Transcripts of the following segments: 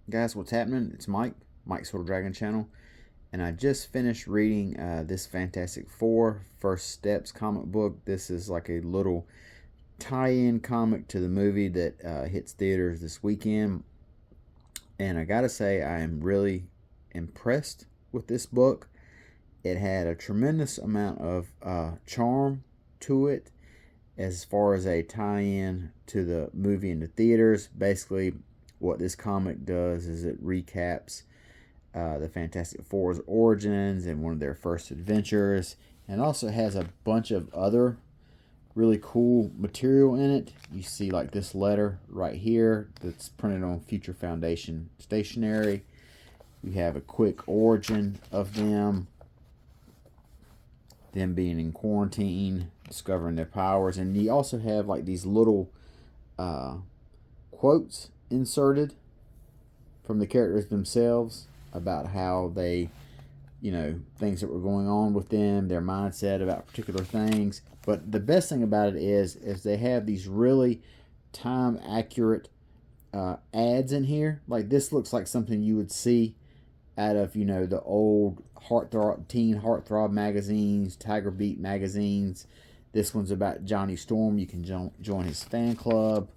Guys, what's happening? It's Mike's Little Dragon Channel, and I just finished reading this Fantastic Four First Steps comic book. This is like a little tie-in comic to the movie that hits theaters this weekend, and I gotta say I am really impressed with this book. It had a tremendous amount of charm to it as far as a tie-in to the movie in the theaters. Basically, what this comic does is it recaps the Fantastic Four's origins and one of their first adventures, and also has a bunch of other really cool material in it. You see like this letter right here that's printed on Future Foundation stationery. You have a quick origin of them being in quarantine, discovering their powers, and you also have like these little quotes inserted from the characters themselves about how they, things that were going on with them, their mindset about particular things. But the best thing about it is they have these really time accurate ads in here. Like this looks like something you would see out of the old teen heartthrob magazines, Tiger Beat magazines. This one's about Johnny Storm. You can join his fan club,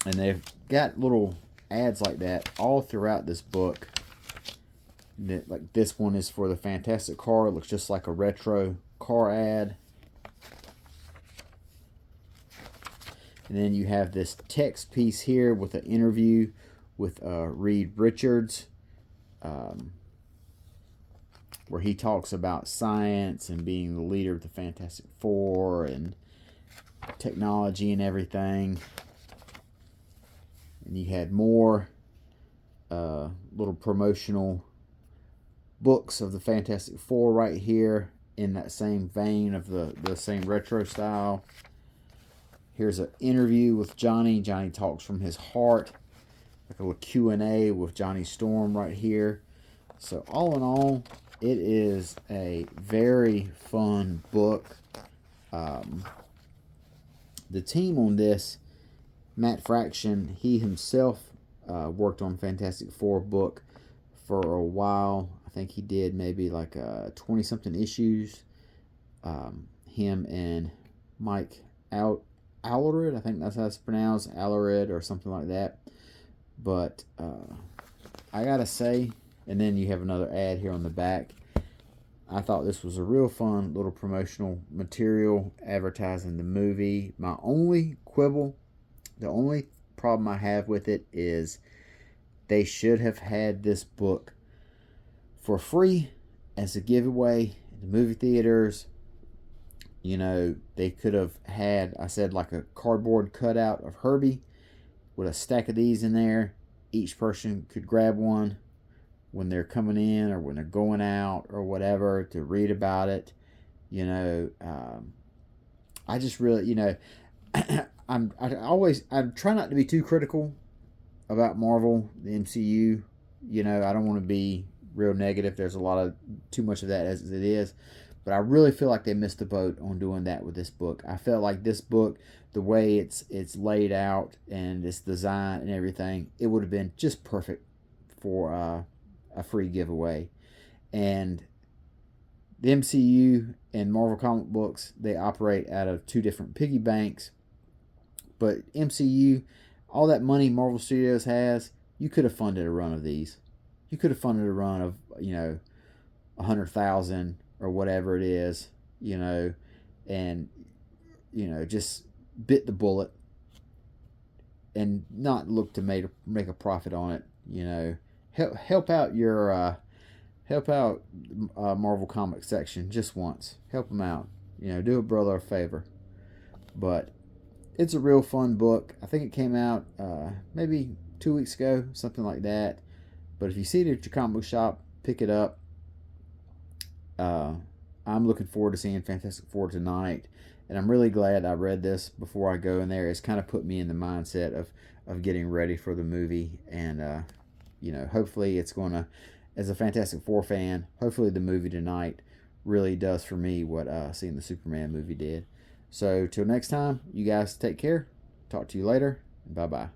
and they've got little ads like that all throughout this book. Like this one is for the Fantastic car. It looks just like a retro car ad. And then you have this text piece here with an interview with Reed Richards, where he talks about science and being the leader of the Fantastic Four and technology and everything. And you had more little promotional books of the Fantastic Four right here in that same vein of the same retro style. Here's an interview with Johnny. Johnny talks from his heart, like a little Q&A with Johnny Storm right here. So all in all, it is a very fun book. The team on this, Matt Fraction, he himself worked on Fantastic Four book for a while. I think he did maybe like 20-something issues. Him and Mike Allred, I think that's how it's pronounced, Allred or something like that. But I gotta say, and then you have another ad here on the back. I thought this was a real fun little promotional material advertising the movie. My only quibble, the only problem I have with it is they should have had this book for free as a giveaway in the movie theaters. They could have had, I said, like a cardboard cutout of Herbie with a stack of these in there. Each person could grab one when they're coming in or when they're going out or whatever to read about it. I just really, I'm trying not to be too critical about Marvel, the MCU. I don't want to be real negative. There's too much of that as it is. But I really feel like they missed the boat on doing that with this book. I felt like this book, the way it's laid out and its design and everything, it would have been just perfect for a free giveaway. And the MCU and Marvel comic books, they operate out of two different piggy banks. But MCU, all that money Marvel Studios has, you could have funded a run of these. You could have funded a run of 100,000 or whatever it is, and just bit the bullet and not look to make a profit on it. Help out your Marvel comic section just once. Help them out. Do a brother a favor. But it's a real fun book. I think it came out maybe 2 weeks ago, something like that. But if you see it at your comic book shop, pick it up. I'm looking forward to seeing Fantastic Four tonight, and I'm really glad I read this before I go in there. It's kind of put me in the mindset of getting ready for the movie, and hopefully it's going to, as a Fantastic Four fan, hopefully the movie tonight really does for me what seeing the Superman movie did. So till next time, you guys take care. Talk to you later. Bye bye.